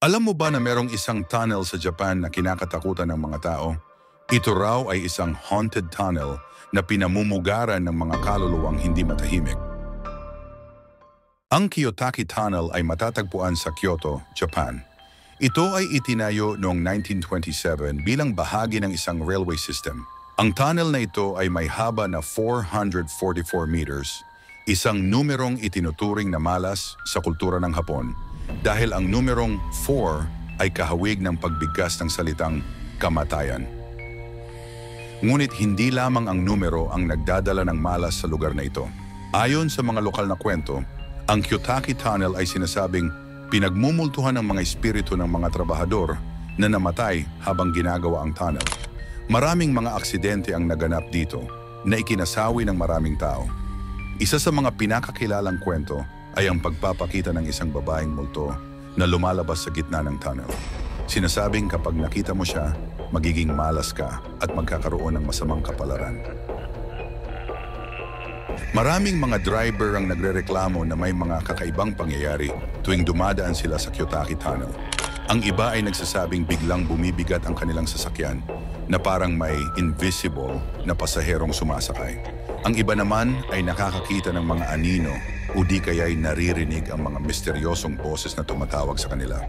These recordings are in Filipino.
Alam mo ba na merong isang tunnel sa Japan na kinakatakutan ng mga tao? Ito raw ay isang haunted tunnel na pinamumugaran ng mga kaluluwang hindi matahimik. Ang Kiyotaki Tunnel ay matatagpuan sa Kyoto, Japan. Ito ay itinayo noong 1927 bilang bahagi ng isang railway system. Ang tunnel na ito ay may haba na 444 meters, isang numerong itinuturing na malas sa kultura ng Hapon dahil ang numerong 4 ay kahawig ng pagbigkas ng salitang kamatayan. Ngunit hindi lamang ang numero ang nagdadala ng malas sa lugar na ito. Ayon sa mga lokal na kwento, ang Kiyotaki Tunnel ay sinasabing pinagmumultuhan ng mga espiritu ng mga trabahador na namatay habang ginagawa ang tunnel. Maraming mga aksidente ang naganap dito na ikinasawi ng maraming tao. Isa sa mga pinakakilalang kwento ay ang pagpapakita ng isang babaeng multo na lumalabas sa gitna ng tunnel. Sinasabing kapag nakita mo siya, magiging malas ka at magkakaroon ng masamang kapalaran. Maraming mga driver ang nagrereklamo na may mga kakaibang pangyayari tuwing dumadaan sila sa Kiyotaki Tunnel. Ang iba ay nagsasabing biglang bumibigat ang kanilang sasakyan na parang may invisible na pasaherong sumasakay. Ang iba naman ay nakakakita ng mga anino o di kaya'y naririnig ang mga misteryosong boses na tumatawag sa kanila.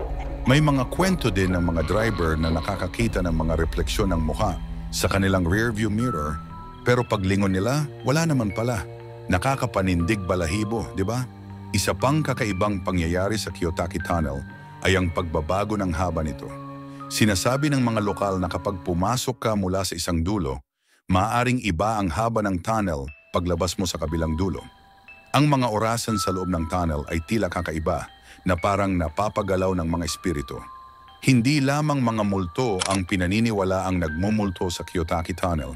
May mga kwento din ng mga driver na nakakakita ng mga refleksyon ng mukha sa kanilang rearview mirror, pero paglingon nila, wala naman pala. Nakakapanindig balahibo, di ba? Isa pang kakaibang pangyayari sa Kiyotaki Tunnel ay ang pagbabago ng haba nito. Sinasabi ng mga lokal na kapag pumasok ka mula sa isang dulo, maaaring iba ang haba ng tunnel paglabas mo sa kabilang dulo. Ang mga orasan sa loob ng tunnel ay tila kakaiba na parang napapagalaw ng mga espiritu. Hindi lamang mga multo ang pinaniniwala ang nagmumulto sa Kiyotaki Tunnel.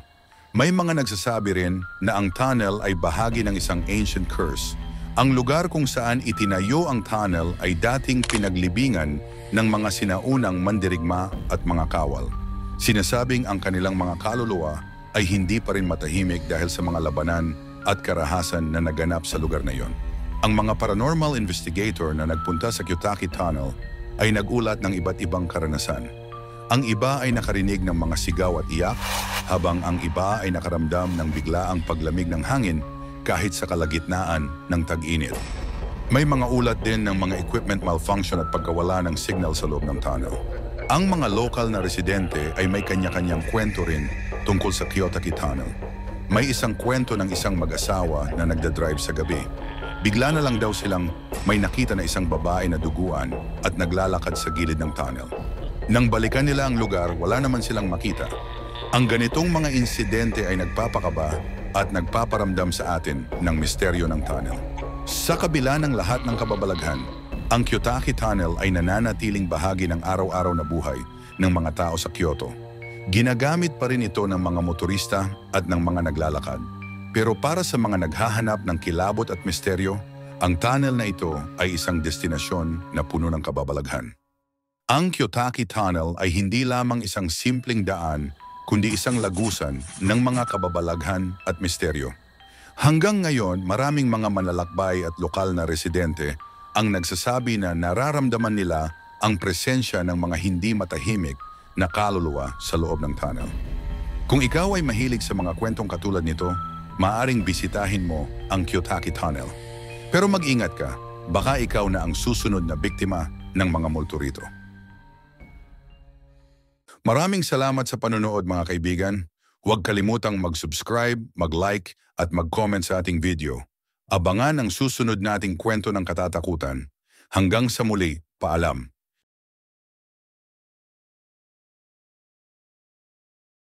May mga nagsasabi rin na ang tunnel ay bahagi ng isang ancient curse. Ang lugar kung saan itinayo ang tunnel ay dating pinaglibingan ng mga sinaunang mandirigma at mga kawal. Sinasabing ang kanilang mga kaluluwa ay hindi pa rin matahimik dahil sa mga labanan at karahasan na naganap sa lugar na iyon. Ang mga paranormal investigator na nagpunta sa Kiyotaki Tunnel ay nagulat ng iba't ibang karanasan. Ang iba ay nakarinig ng mga sigaw at iyak, habang ang iba ay nakaramdam ng biglaang paglamig ng hangin kahit sa kalagitnaan ng tag-init. May mga ulat din ng mga equipment malfunction at pagkawala ng signal sa loob ng tunnel. Ang mga lokal na residente ay may kanya-kanyang kwento rin tungkol sa Kiyotaki Tunnel. May isang kwento ng isang mag-asawa na nagdadrive sa gabi. Bigla na lang daw silang may nakita na isang babae na duguan at naglalakad sa gilid ng tunnel. Nang balikan nila ang lugar, wala naman silang makita. Ang ganitong mga insidente ay nagpapakaba at nagpaparamdam sa atin ng misteryo ng tunnel. Sa kabila ng lahat ng kababalaghan, ang Kiyotaki Tunnel ay nananatiling bahagi ng araw-araw na buhay ng mga tao sa Kyoto. Ginagamit pa rin ito ng mga motorista at ng mga naglalakad. Pero para sa mga naghahanap ng kilabot at misteryo, ang tunnel na ito ay isang destinasyon na puno ng kababalaghan. Ang Kiyotaki Tunnel ay hindi lamang isang simpleng daan, kundi isang lagusan ng mga kababalaghan at misteryo. Hanggang ngayon, maraming mga manlalakbay at lokal na residente ang nagsasabi na nararamdaman nila ang presensya ng mga hindi matahimik na kaluluwa sa loob ng tunnel. Kung ikaw ay mahilig sa mga kwentong katulad nito, maaaring bisitahin mo ang Kiyotaki Tunnel. Pero mag-ingat ka, baka ikaw na ang susunod na biktima ng mga multo rito. Maraming salamat sa panonood mga kaibigan. Huwag kalimutang mag-subscribe, mag-like at mag-comment sa ating video. Abangan ang susunod nating kwento ng katatakutan. Hanggang sa muli, paalam.